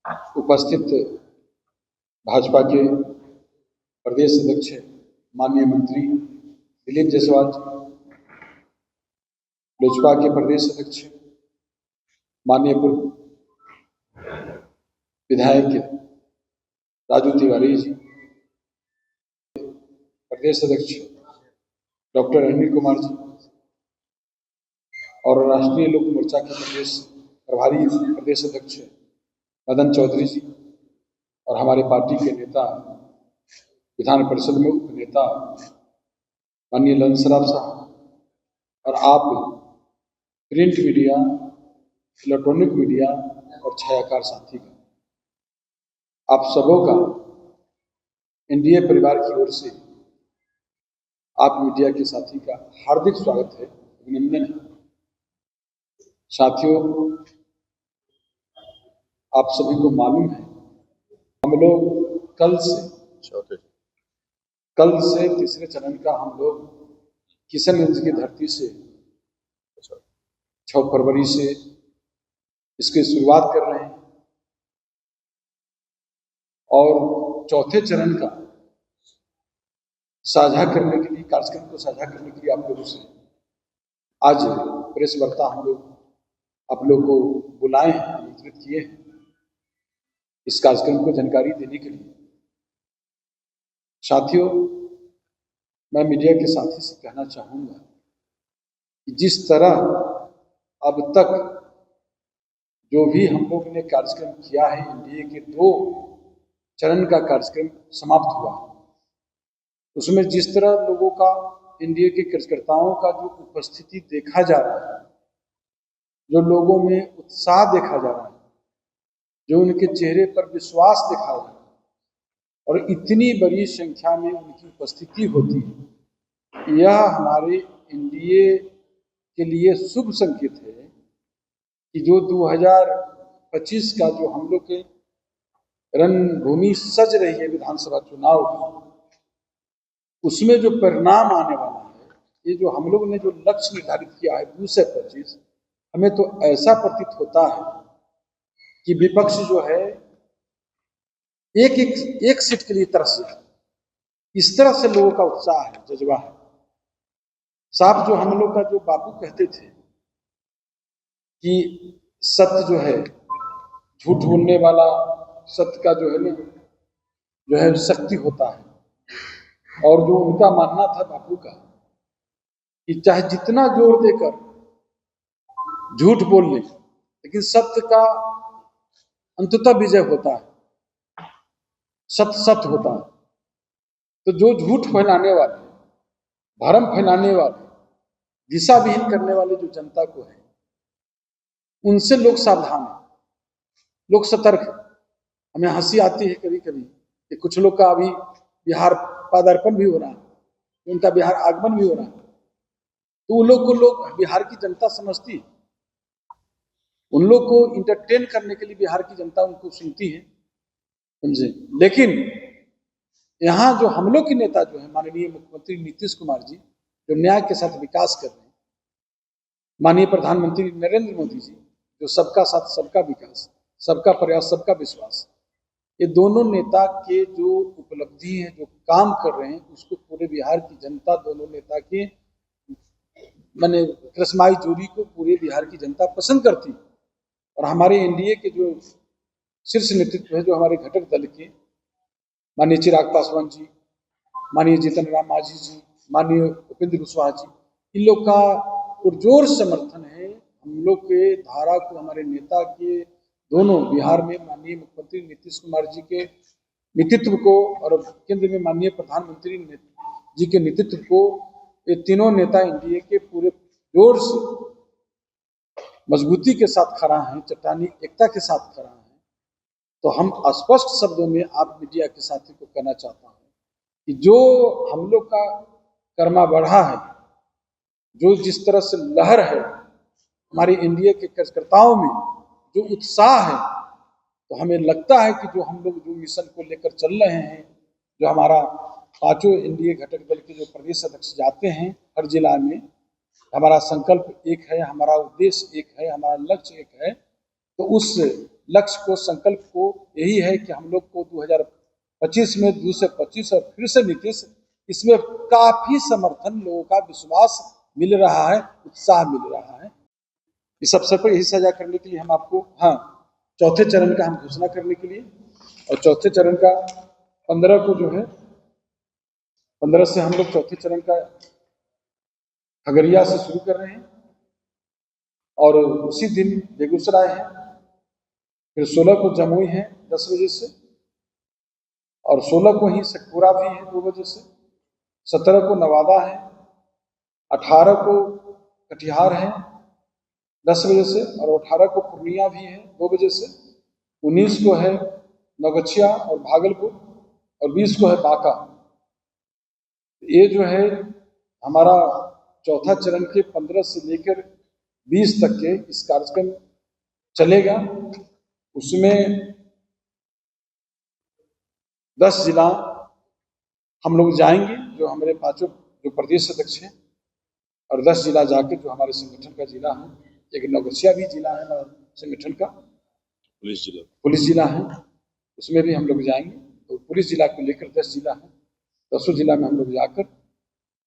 उपस्थित भाजपा के प्रदेश अध्यक्ष माननीय मंत्री दिलीप जायसवाल जी, लोजपा के प्रदेश अध्यक्ष माननीय पूर्व विधायक राजू तिवारी जी, प्रदेश अध्यक्ष डॉक्टर अनिल कुमार जी और राष्ट्रीय लोक मोर्चा के प्रदेश प्रभारी प्रदेश अध्यक्ष मदन चौधरी जी और हमारे पार्टी के नेता विधान परिषद में उपनेता माननीय ललन सराफ साहब और आप प्रिंट मीडिया, इलेक्ट्रॉनिक मीडिया और छायाकार साथी का, आप सबों का एनडीए परिवार की ओर से आप मीडिया के साथी का हार्दिक स्वागत है, अभिनंदन है। साथियों, आप सभी को मालूम है हम लोग कल से तीसरे चरण का हम लोग किशनगंज की धरती से 6 फरवरी से इसकी शुरुआत कर रहे हैं और चौथे चरण का साझा करने के लिए, कार्यक्रम को साझा करने के लिए आप लोगों से आज प्रेस वार्ता हम लोग आप लोग को बुलाए हैं, आमंत्रित किए हैं इस कार्यक्रम को जानकारी देने के लिए। साथियों, मैं मीडिया के साथी से कहना चाहूँगा कि जिस तरह अब तक जो भी हम लोग ने कार्यक्रम किया है, एनडीए के 2 चरण का कार्यक्रम समाप्त हुआ, उसमें जिस तरह लोगों का, एनडीए के कार्यकर्ताओं का जो उपस्थिति देखा जा रहा है, जो लोगों में उत्साह देखा जा रहा है, जो उनके चेहरे पर विश्वास दिखा रहा है और इतनी बड़ी संख्या में उनकी उपस्थिति होती है, यह हमारे एनडीए के लिए शुभ संकेत है कि जो 2025 का जो हम लोग के रणभूमि सज रही है विधानसभा चुनाव की, उसमें जो परिणाम आने वाला है, ये जो हम लोग ने जो लक्ष्य निर्धारित किया है 2 से 25, हमें तो ऐसा प्रतीत होता है कि विपक्ष जो है एक सीट के लिए तरस जाए, इस तरह से लोगों का उत्साह है, जज्बा है। साहब, जो हम लोग का जो बापू कहते थे कि सत्य जो है, झूठ बोलने वाला सत्य का जो है ना, जो है शक्ति होता है, और जो उनका मानना था बापू का कि चाहे जितना जोर देकर झूठ बोल ले, लेकिन सत्य का अंततः विजय होता है, सत्य होता है। तो जो झूठ फैलाने वाले, भ्रम फैलाने वाले, दिशा विहीन करने वाले जो जनता को है, उनसे लोग सावधान है, लोग सतर्क है। हमें हंसी आती है कभी कभी कि कुछ लोग का अभी बिहार पदार्पण भी हो रहा है, उनका बिहार आगमन भी हो रहा है, तो उन लोग को लोग बिहार की जनता समझती है, उन लोग को इंटरटेन करने के लिए बिहार की जनता उनको सुनती है, समझे। लेकिन यहाँ जो हम लोग के नेता जो है माननीय मुख्यमंत्री नीतीश कुमार जी, जो न्याय के साथ विकास कर रहे हैं, माननीय प्रधानमंत्री नरेंद्र मोदी जी, जो सबका साथ सबका विकास, सबका प्रयास सबका विश्वास, ये दोनों नेता के जो उपलब्धि है, जो काम कर रहे हैं, उसको पूरे बिहार की जनता, दोनों नेता के माने कृष्माई जोड़ी को पूरे बिहार की जनता पसंद करती है। और हमारे एनडीए के जो शीर्ष नेतृत्व है, जो हमारे घटक दल के माननीय चिराग पासवान जी, माननीय जीतन राम मांझी जी, माननीय उपेंद्र कुशवाहा जी, इन लोग का पुरजोर समर्थन है हम लोग के धारा को, हमारे नेता के दोनों बिहार में माननीय मुख्यमंत्री नीतीश कुमार जी के नेतृत्व को और केंद्र में माननीय प्रधानमंत्री जी के नेतृत्व को, ये तीनों नेता एनडीए के पूरे जोर से मजबूती के साथ खड़ा है, चट्टानी एकता के साथ खड़ा है। तो हम स्पष्ट शब्दों में आप मीडिया के साथी को कहना चाहता हूँ कि जो हम लोग का कर्मा बढ़ा है, जो जिस तरह से लहर है हमारे एनडीए के कार्यकर्ताओं में, जो उत्साह है, तो हमें लगता है कि जो हम लोग जो मिशन को लेकर चल रहे हैं, जो हमारा 5 एनडीए घटक दल के जो प्रदेश अध्यक्ष जाते हैं हर जिला में, हमारा संकल्प एक है, हमारा उद्देश्य एक है, हमारा लक्ष्य एक है, तो उस लक्ष्य को, संकल्प को यही है कि हम लोग को 2025 में दूसरे 25 और फिर से नीतीश, इसमें काफी समर्थन, लोगों का विश्वास मिल रहा है, उत्साह मिल रहा है। इस अवसर पर यही साझा करने के लिए हम आपको, हाँ, चौथे चरण का हम घोषणा करने के लिए, और चौथे चरण का 15 को जो है 15 से हम लोग चौथे चरण का खगड़िया से शुरू कर रहे हैं, और उसी दिन बेगूसराय है, फिर 16 को जमुई है 10 बजे से, और 16 को ही शेखपुरा भी है 2 बजे से, 17 को नवादा है, 18 को कटिहार है 10 बजे से, और 18 को पूर्णिया भी है 2 बजे से, 19 को है नौगछिया और भागलपुर, और 20 को है बांका। ये जो है हमारा चौथा चरण के 15 से लेकर 20 तक के इस कार्यक्रम चलेगा। उसमें 10 जिला हम लोग जाएंगे, जो हमारे 5 जो प्रदेश अध्यक्ष हैं, और 10 जिला जाकर जो हमारे संगठन का जिला है, एक नौगछिया भी जिला है हमारा संगठन का, पुलिस जिला है, उसमें भी हम लोग जाएंगे। तो पुलिस जिला को लेकर 10 जिला है, 10 जिला में हम लोग जाकर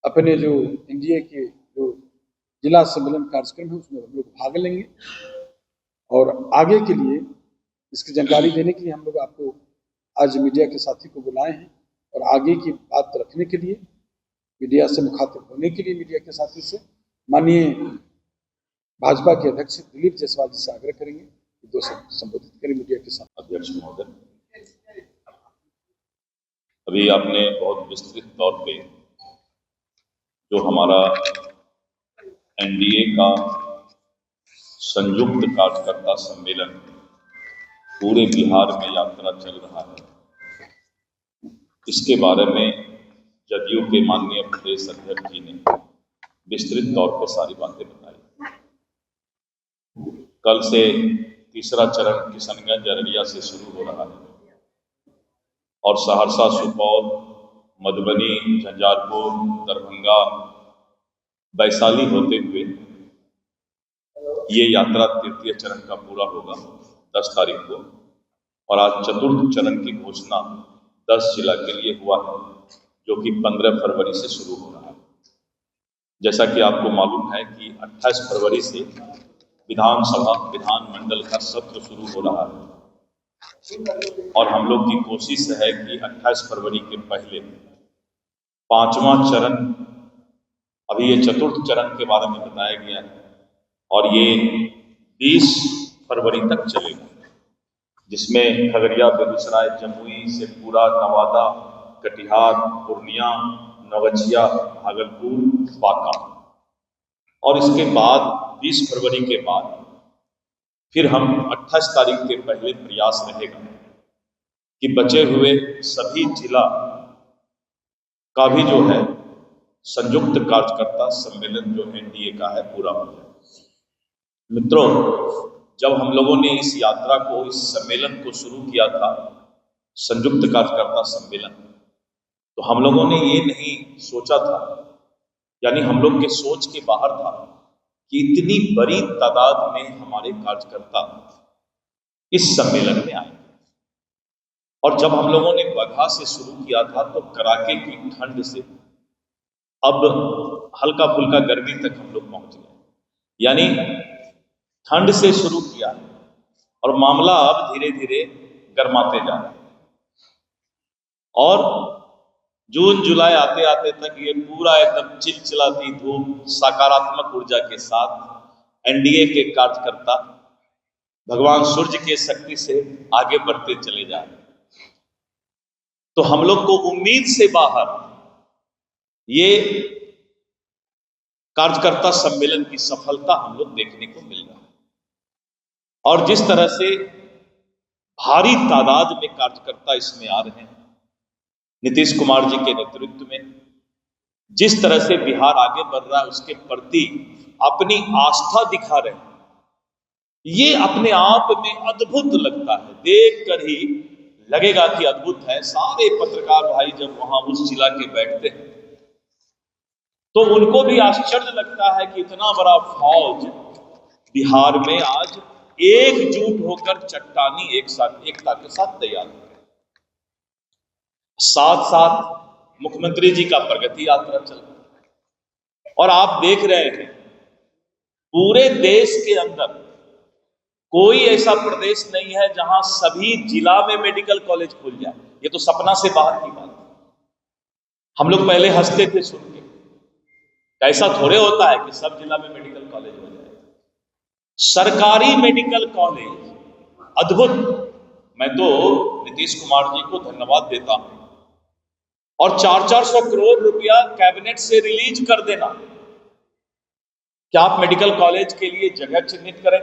अपने जो एनडीए के जो जिला सम्मेलन कार्यक्रम है उसमें हम लोग भाग लेंगे, और आगे के लिए इसकी जानकारी देने के लिए हम लोग आपको आज मीडिया के साथी को बुलाए हैं, और आगे की बात रखने के लिए, मीडिया से मुखातिब होने के लिए मीडिया के साथी से माननीय भाजपा के अध्यक्ष दिलीप जायसवाल जी से आग्रह करेंगे कि 2 संबोधित करें मीडिया के साथ। अध्यक्ष महोदय, अभी आपने बहुत विस्तृत तौर पे जो हमारा एनडीए का संयुक्त कार्यकर्ता सम्मेलन पूरे बिहार में यात्रा चल रहा है, इसके बारे में जदयू के माननीय प्रदेश अध्यक्ष जी ने विस्तृत तौर पर सारी बातें बताई। कल से तीसरा चरण किशनगंज अररिया से शुरू हो रहा है, और सहरसा, सुपौल, मधुबनी, झंझारपुर, दरभंगा, वैशाली होते हुए ये यात्रा तृतीय चरण का पूरा होगा 10 तारीख को, और आज चतुर्थ चरण की घोषणा 10 जिला के लिए हुआ है, जो कि 15 फरवरी से शुरू हो रहा है। जैसा कि आपको मालूम है कि 28 फरवरी से विधानसभा, विधानमंडल का सत्र शुरू हो रहा है, और हम लोग की कोशिश है कि 28 फरवरी के पहले 5वां चरण, अभी ये चतुर्थ चरण के बारे में बताया गया है, और ये 20 फरवरी तक चलेगा, जिसमें खगड़िया, बेगूसराय, जमुई, शेखपुरा, नवादा, कटिहार, पूर्णिया, नौगछिया, भागलपुर, बांका, और इसके बाद 20 फरवरी के बाद फिर हम 28 तारीख के पहले प्रयास रहेगा कि बचे हुए सभी जिला का भी जो है संयुक्त कार्यकर्ता सम्मेलन जो एनडीए का है पूरा हो जाए। मित्रों, जब हम लोगों ने इस यात्रा को, इस सम्मेलन को शुरू किया था, संयुक्त कार्यकर्ता सम्मेलन, तो हम लोगों ने ये नहीं सोचा था, यानी हम लोग के सोच के बाहर था कि इतनी बड़ी तादाद में हमारे कार्यकर्ता इस सम्मेलन में आए। और जब हम लोगों ने बगहा से शुरू किया था तो कड़ाके की ठंड से अब हल्का फुल्का गर्मी तक हम लोग पहुंच गए, यानी ठंड से शुरू किया और मामला अब धीरे धीरे गर्माते जा रहा है, और जून जुलाई आते आते तक ये पूरा एकदम चिलचिलाती धूप, सकारात्मक ऊर्जा के साथ एनडीए के कार्यकर्ता भगवान सूर्य के शक्ति से आगे बढ़ते चले जा रहे हैं। तो हम लोग को उम्मीद से बाहर ये कार्यकर्ता सम्मेलन की सफलता हम लोग देखने को मिल रहा है, और जिस तरह से भारी तादाद में कार्यकर्ता इसमें आ रहे हैं, नीतीश कुमार जी के नेतृत्व में जिस तरह से बिहार आगे बढ़ रहा है उसके प्रति अपनी आस्था दिखा रहे हैं, ये अपने आप में अद्भुत लगता है। देखकर ही लगेगा कि अद्भुत है। सारे पत्रकार भाई जब वहां उस जिला के बैठते हैं तो उनको भी आश्चर्य लगता है कि इतना बड़ा फौज बिहार में आज एकजुट होकर चट्टानी एकता के साथ तैयार हो गए। साथ साथ मुख्यमंत्री जी का प्रगति यात्रा चल रहा है और आप देख रहे हैं पूरे देश के अंदर कोई ऐसा प्रदेश नहीं है जहां सभी जिला में मेडिकल कॉलेज खुल जाए। ये तो सपना से बाहर की बात है। हम लोग पहले हंसते थे सुन के, ऐसा थोड़े होता है कि सब जिला में मेडिकल कॉलेज हो जाए। सरकारी मेडिकल कॉलेज अद्भुत। मैं तो नीतीश कुमार जी को धन्यवाद देता हूं। और 400 करोड़ रुपया कैबिनेट से रिलीज कर देना, क्या आप मेडिकल कॉलेज के लिए जगह चिन्हित करें,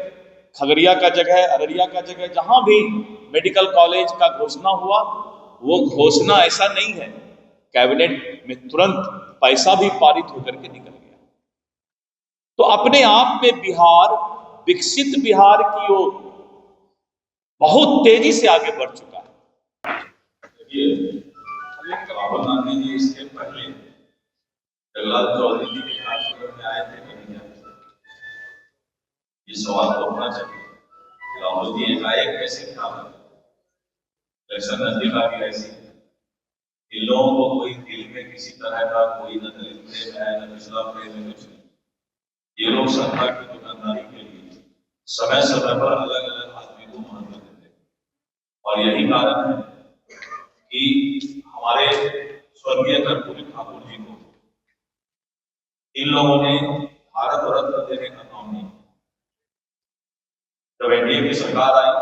खगड़िया का जगह, अररिया का जगह, जहां भी मेडिकल कॉलेज का घोषणा हुआ, वो घोषणा ऐसा नहीं है, कैबिनेट में तुरंत पैसा भी पारित होकर के निकल गया। तो अपने आप में बिहार विकसित बिहार की ओर बहुत तेजी से आगे बढ़ चुका है। राहुल गांधी जी इसके पहले जगन्नाथ चौधरी जी के कार्यक्रम में आए थे, कभी ये सवाल तो होना चाहिए राहुल जी एकाएक कैसे क्या इलेक्शन नजदीक आ गया, ऐसी इन लोगों को कोई दिल में किसी तरह का कोई न दलित प्रेम है न पिछड़ा प्रेम है, कुछ नहीं। ये लोग सत्ता की दुकानदारी के लिए समय समय पर अलग अलग आदमी को महत्व देते हैं और यही कारण है कि हमारे स्वर्गीय कर्पूरी ठाकुर जी को इन लोगों ने भारत रत्न देने का काम नहीं। जब एनडीए की सरकार आई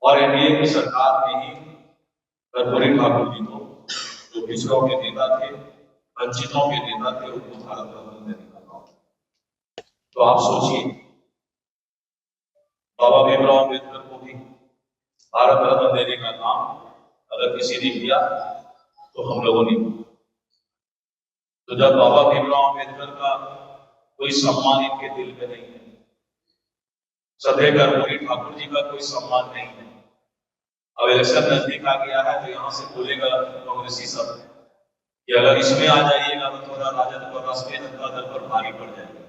और एनडीए की सरकार में ही कर्पूरी ठाकुर जी को, जो पिछड़ों के नेता थे, वंचितों के नेता थे, उनको भारत रत्न देने का काम। तो आप सोचिए, बाबा भीमराव अम्बेडकर को भी भारत रत्न देने का काम अगर किसी ने किया तो हम लोगों ने। तो जब बाबा भीमराव अम्बेडकर का कोई सम्मान इनके दिल में नहीं है, सदैव कर्पूरी ठाकुर जी का कोई सम्मान नहीं है, अब इलेक्शन नजदीक आ गया है तो यहाँ से बोलेगा कांग्रेसी सब कि अगर इसमें आ जाइएगा तो थोड़ा राजद और राष्ट्रीय जनता दल पर भारी पड़ जाएगा।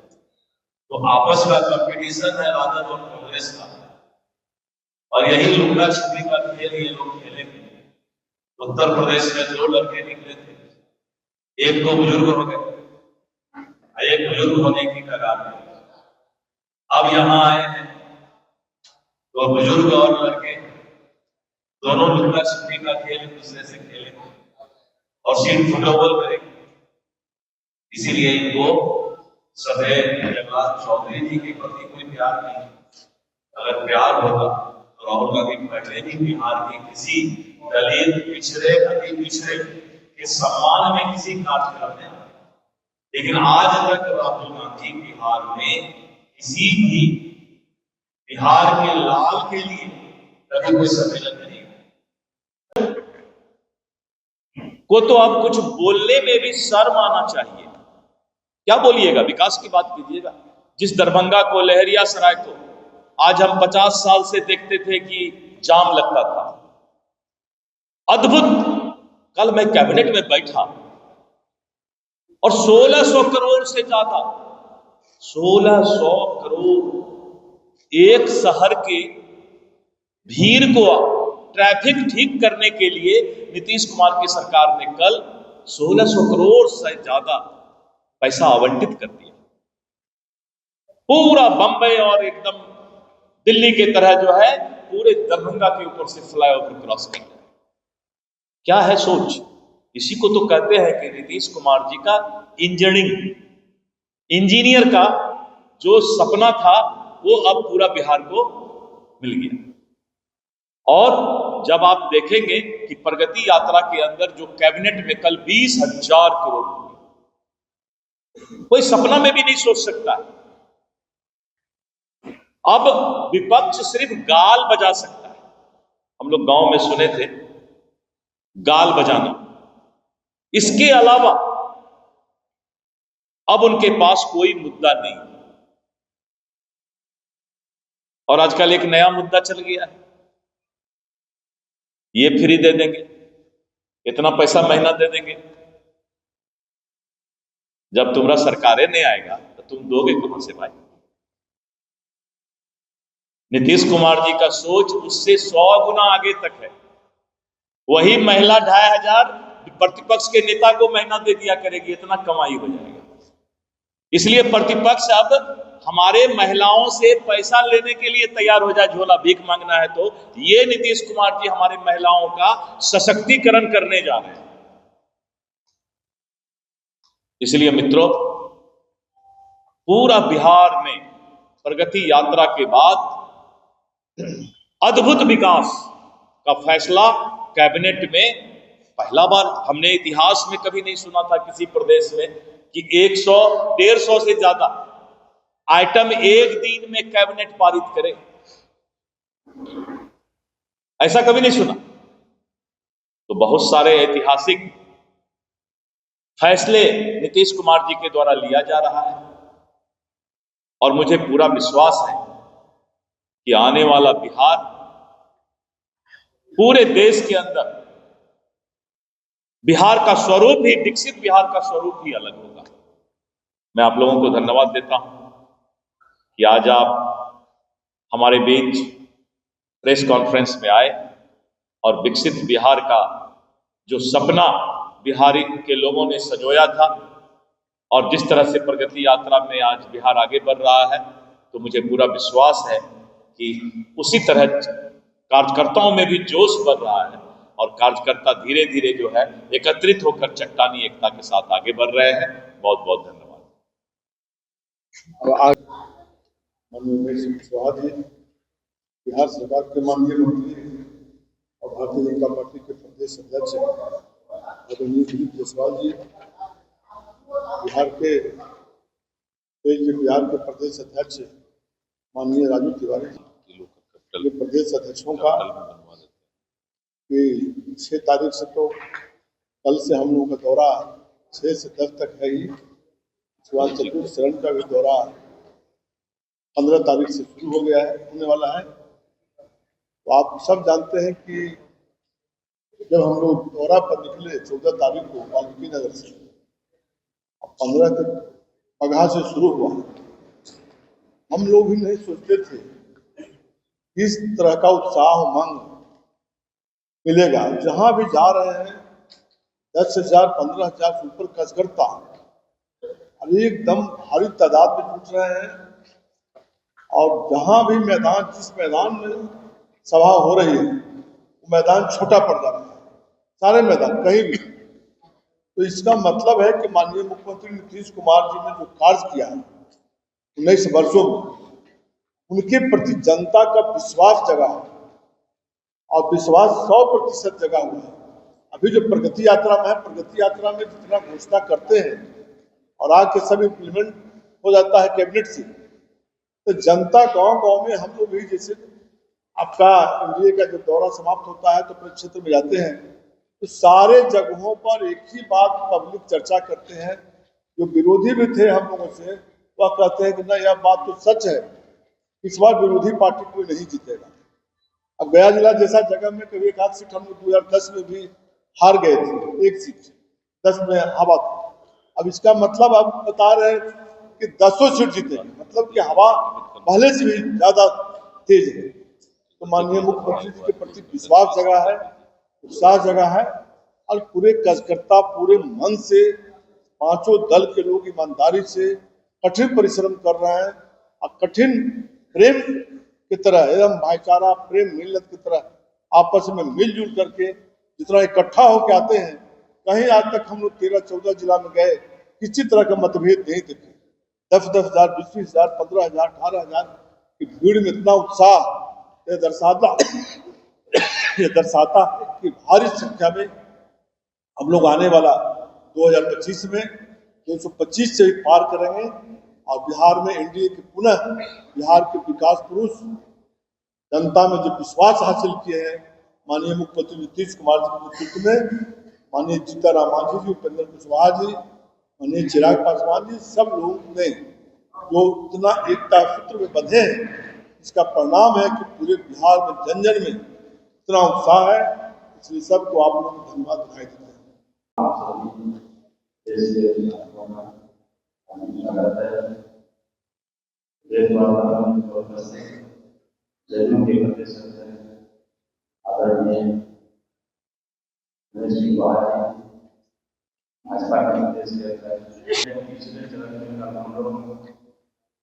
तो आपस का कंपटीशन है राजद और कांग्रेस का, और यही लुका छिपी का खेल ये लोग खेलेंगे। उत्तर प्रदेश में 2 लड़के निकले थे, एक तो बुजुर्ग हो गए, एक बुजुर्ग होने की कगार में, अब यहाँ आए हैं तो बुजुर्ग और लड़के दोनों लुका छिपी का खेल एक दूसरे से खेलेंगे और सीट फुटबॉल करेंगे। इसीलिए इनको सदैव जगन्नाथ चौधरी जी के प्रति कोई प्यार नहीं। अगर प्यार होता तो राहुल गांधी पहले ही बिहार के किसी दलित, पिछड़े, अति पिछड़े के सम्मान में किसी कार्यक्रम में, लेकिन आज तक राहुल गांधी बिहार में किसी भी बिहार के लाल के लिए कभी कोई सम्मेलन नहीं को तो अब कुछ बोलने में भी शर्म आना चाहिए। क्या बोलिएगा, विकास की बात कीजिएगा। जिस दरभंगा को, लहरिया सराय को आज हम 50 साल से देखते थे कि जाम लगता था, अद्भुत। कल मैं कैबिनेट में बैठा और 1600 करोड़ से ज्यादा, 1600 करोड़ एक शहर के भीड़ को ट्रैफिक ठीक करने के लिए नीतीश कुमार की सरकार ने कल 1600 करोड़ से ज्यादा पैसा आवंटित कर दिया। पूरा बंबई और एकदम दिल्ली के तरह जो है पूरे दरभंगा के ऊपर से फ्लाईओवर क्रॉस कर दिया। क्या है सोच? इसी को तो कहते हैं कि नीतीश कुमार जी का इंजीनियर का जो सपना था वो अब पूरा बिहार को मिल गया। और जब आप देखेंगे कि प्रगति यात्रा के अंदर जो कैबिनेट में कल 20,000 करोड़, कोई सपना में भी नहीं सोच सकता। अब विपक्ष सिर्फ गाल बजा सकता है। हम लोग गांव में सुने थे गाल बजाना, इसके अलावा अब उनके पास कोई मुद्दा नहीं। और आजकल एक नया मुद्दा चल गया है, ये फ्री दे देंगे, इतना पैसा महीना दे देंगे। जब तुम्हारा सरकारें नहीं आएगा तो तुम दोगे कहां से भाई? नीतीश कुमार जी का सोच उससे 100 गुना आगे तक है। वही महिला 2500 प्रतिपक्ष के नेता को महीना दे दिया करेगी, इतना कमाई हो जाएगा। इसलिए प्रतिपक्ष अब हमारे महिलाओं से पैसा लेने के लिए तैयार हो जाए, झोला भीख मांगना है तो। ये नीतीश कुमार जी हमारे महिलाओं का सशक्तिकरण करने जा रहे हैं। इसलिए मित्रों, पूरा बिहार में प्रगति यात्रा के बाद अद्भुत विकास का फैसला कैबिनेट में पहला बार, हमने इतिहास में कभी नहीं सुना था किसी प्रदेश में कि 100-150 से ज्यादा आइटम एक दिन में कैबिनेट पारित करे, ऐसा कभी नहीं सुना। तो बहुत सारे ऐतिहासिक फैसले नीतीश कुमार जी के द्वारा लिया जा रहा है और मुझे पूरा विश्वास है कि आने वाला बिहार पूरे देश के अंदर बिहार का स्वरूप ही, विकसित बिहार का स्वरूप ही अलग होगा। मैं आप लोगों को धन्यवाद देता हूं कि आज आप हमारे बीच प्रेस कॉन्फ्रेंस में आए और विकसित बिहार का जो सपना बिहारी के लोगों ने संजोया था और जिस तरह से प्रगति यात्रा में आज बिहार आगे बढ़ रहा है, तो मुझे पूरा विश्वास है कि उसी तरह कार्यकर्ताओं में भी जोश बढ़ रहा है और कार्यकर्ता धीरे धीरे जो है एकत्रित होकर चट्टानी एकता के साथ आगे बढ़ रहे हैं। बहुत बहुत धन्यवाद। आज माननीय उमेश सिंह कुशवाहा जी, बिहार सरकार के माननीय मंत्री और भारतीय जनता पार्टी के प्रदेश अध्यक्ष आदरणीय दिलीप जायसवाल जी, बिहार के प्रदेश अध्यक्ष माननीय राजू तिवारी जी, प्रदेश अध्यक्षों का कि 6 तारीख से, तो कल से हम लोगों का दौरा 6 से 10 तक है ही। उसके बाद चतुर्थ चरण का भी दौरा 15 तारीख से शुरू हो गया है, होने वाला है। तो आप सब जानते हैं कि जब हम लोग दौरा पर निकले 14 तारीख को वाल्मीकि नगर से, 15 तक पगहा से शुरू हुआ, हम लोग भी नहीं सोचते थे इस तरह का उत्साह उमंग मिलेगा। जहां भी जा रहे हैं 10,000 15,000 से ऊपर कार्यकर्ता अभी एकदम भारी तादाद में जुट रहे हैं और जहां भी मैदान, जिस मैदान में सभा हो रही है वो मैदान छोटा पड़ जा रहा है, सारे मैदान कहीं भी। तो इसका मतलब है कि माननीय मुख्यमंत्री नीतीश कुमार जी ने जो कार्य किया है 19 वर्षों में, उनके प्रति जनता का विश्वास जगा है और विश्वास 100% जगा हुआ है। अभी जो प्रगति यात्रा में है, प्रगति यात्रा में जितना घोषणा करते हैं और आके सब इम्प्लीमेंट हो जाता है कैबिनेट से, तो जनता गांव-गांव में हम लोग भी, जैसे आपका एनडीए का जब दौरा समाप्त होता है तो अपने क्षेत्र में जाते हैं, तो सारे जगहों पर एक ही बात पब्लिक चर्चा करते हैं। जो विरोधी भी थे हम लोगों से, वह कहते हैं कि ना, यह बात तो सच है, इस बार विरोधी पार्टी कोई नहीं जीतेगा। अब गया जिला जैसा जगह में कभी एक आध सीट हम लोग 2010 में भी हार गए थे, एक सीट 10 में हवा थी। अब इसका मतलब आप बता रहे हैं कि 10 सीट जीतेंगे, मतलब कि हवा पहले से भी ज्यादा तेज है। तो माननीय मुख्यमंत्री जी के प्रति विश्वास जगा है, उत्साह जगा है और पूरे कार्यकर्ता पूरे मन से, पांचों दल के लोग ईमानदारी से कठिन परिश्रम कर रहे हैं और कठिन प्रेम की तरह, एकदम भाईचारा प्रेम मिलत की तरह आपस में मिलजुल करके जितना इकट्ठा होकर आते हैं। कहीं आज तक हम लोग 13-14 जिला में गए, किसी तरह का मतभेद नहीं देखे। 10,000, 20,000, 15,000, 18,000 की भीड़ में इतना उत्साह ये दर्शाता है कि भारी संख्या में हम लोग आने वाला 2025 में 225 से ही पार करेंगे और बिहार में एनडीए के पुनः बिहार के विकास पुरुष जनता में जो विश्वास हासिल किए हैं माननीय मुख्यमंत्री नीतीश कुमार जी के नेतृत्व में, माननीय जीतनराम मांझी जी, उपेंद्र कुशवाहा जी, माननीय चिराग पासवान जी, सब लोगों ने जो इतना एकता सूत्र में बंधे हैं, इसका परिणाम है कि पूरे बिहार में जन जन में इतना उत्साह है। इसलिए सबको आप लोगों को धन्यवाद दिखाई देते हैं। जैनों के प्रदेश अध्यक्ष आदरणीय रमेश जी भाजपा के प्रदेश के अध्यक्ष, पिछले चरण में कल हम लोग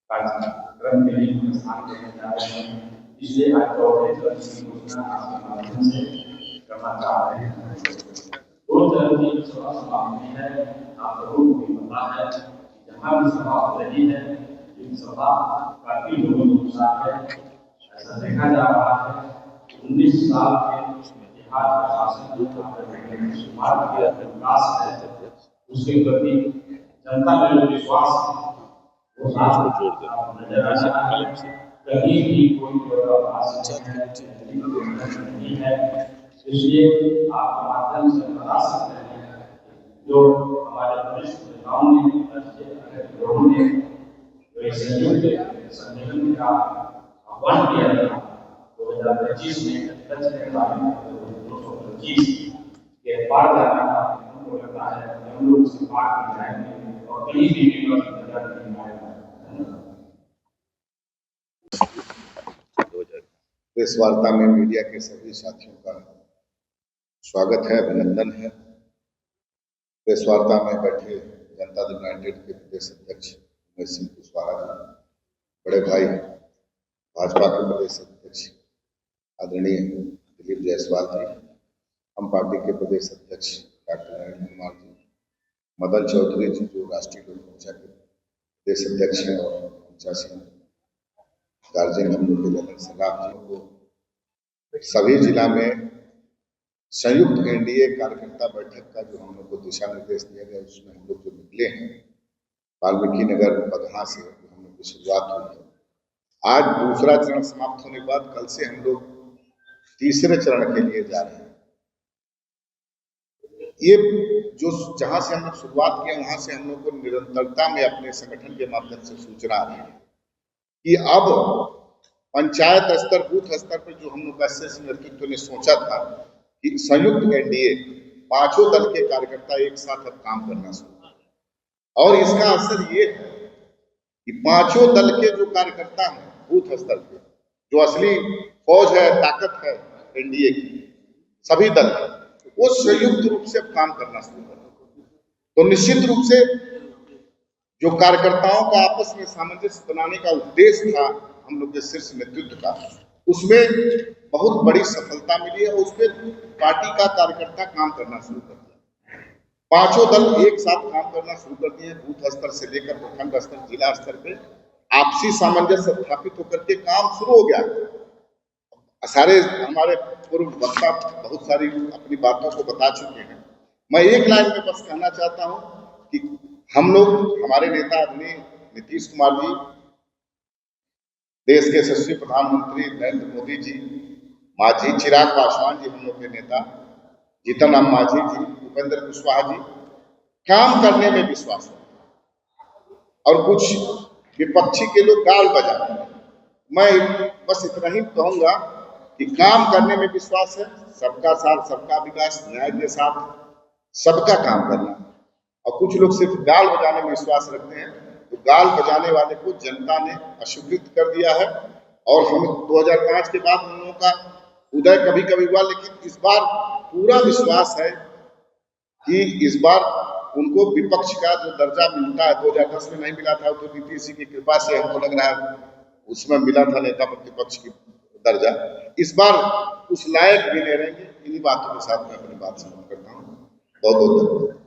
कार्यक्रम के लिए स्थान देने जा रहे हैं, इसलिए आज चौथे चरण की घोषणा आपके माध्यम से करना चाह रहे हैं। दो चरण की सभा समाप्ति है, आप लोगों को भी पता है जहाँ भी सभा हो रही है, एक सभा काफी लोगों को उत्साह है। ऐसा देखा जा रहा है 19 साल के बिहार का शासन जो शुरुआत किया विकास है, उसके प्रति जनता में जो विश्वास है वो आज नजर आ रहा है। कहीं भी कोई विरोधाभास नहीं है, इसलिए आप माध्यम से बता सकते हैं जो हमारे वरिष्ठ नेताओं ने लोगों ने संयुक्त सम्मेलन का आह्वान किया था 2025 में 225 के पार जाना का हमको लगता है हम लोग उसके पार कर जाएंगे और कहीं भी विवाद नजर नहीं आएगा। प्रेस वार्ता में मीडिया के सभी साथियों का स्वागत है, अभिनंदन है। प्रेस वार्ता में बैठे जनता दल यूनाइटेड के प्रदेश अध्यक्ष उमेश सिंह कुशवाहा जी, बड़े भाई भाजपा के प्रदेश अध्यक्ष आदरणीय दिलीप जायसवाल जी, हम पार्टी के प्रदेश अध्यक्ष डॉक्टर नरेंद्र कुमार जी, मदन चौधरी जी जो राष्ट्रीय लोक मोर्चा के प्रदेश अध्यक्ष हैं और 85 गार्जियन हम लोग के ललन सलाम जी को, सभी जिला में संयुक्त एनडीए कार्यकर्ता बैठक का जो हम लोग को दिशा निर्देश दिया गया उसमें हम लोग जो निकले हैं वाल्मीकि नगर बगहा से हम लोग की शुरुआत हुई है। आज दूसरा चरण समाप्त होने के बाद कल से हम लोग तीसरे चरण के लिए जा रहे हैं। ये जो जहां से हम लोग शुरुआत किए वहां से हम लोग को निरंतरता में अपने संगठन के माध्यम से सूचना आ रही है कि अब पंचायत स्तर बूथ स्तर पर जो हम लोग का नेतृत्व ने सोचा था कि संयुक्त एनडीए पांचों दल के कार्यकर्ता एक साथ अब काम करना शुरू और इसका असर ये है कि पांचों दल के जो कार्यकर्ता हैं बूथ स्तर पे जो असली फौज है, ताकत है एनडीए की, सभी दल वो संयुक्त रूप से काम करना शुरू कर। तो निश्चित रूप से जो कार्यकर्ताओं का आपस में सामंजस्य बनाने का उद्देश्य था हम लोग के शीर्ष नेतृत्व का, उसमें बहुत बड़ी सफलता मिली है। उसमें पार्टी का कार्यकर्ता काम करना शुरू कर दिया, पांचों दल एक साथ काम करना शुरू कर दिए। बूथ स्तर से लेकर प्रखंड स्तर, जिला स्तर पे आपसी सामंजस्य स्थापित होकर के काम शुरू हो गया। सारे हमारे पूर्व वक्ता बहुत सारी अपनी बातों को बता चुके हैं। मैं एक लाइन में बस कहना चाहता हूं कि हम लोग, हमारे नेता आदरणीय नीतीश कुमार जी, देश के यशस्वी प्रधानमंत्री नरेंद्र मोदी जी, मांझी चिराग पासवान जी, हम लोग के नेता जीतन राम मांझी जी, उपेंद्र कुशवाहा जी, काम करने में विश्वास है और कुछ विपक्षी के लोग गाल बजाते हैं। मैं बस इतना ही कहूंगा कि काम करने में विश्वास है, सबका साथ सबका विकास, न्याय के साथ सबका काम करना। और कुछ लोग सिर्फ गाल बजाने में विश्वास रखते हैं, तो गाल बजाने वाले को जनता ने अस्वीकृत कर दिया है। और हम 2005 के बाद हम लोगों का उदय कभी कभी हुआ, लेकिन इस बार पूरा विश्वास है कि इस बार उनको विपक्ष का जो दर्जा मिलता है, 2010 में नहीं मिला था, तो नीतीश जी की कृपा से हमको लग रहा है उसमें मिला था नेता प्रतिपक्ष की दर्जा। इस बार उस लायक भी नहीं रहेंगे। इन्हीं बातों के साथ मैं अपनी बात समाप्त करता हूँ। बहुत बहुत धन्यवाद।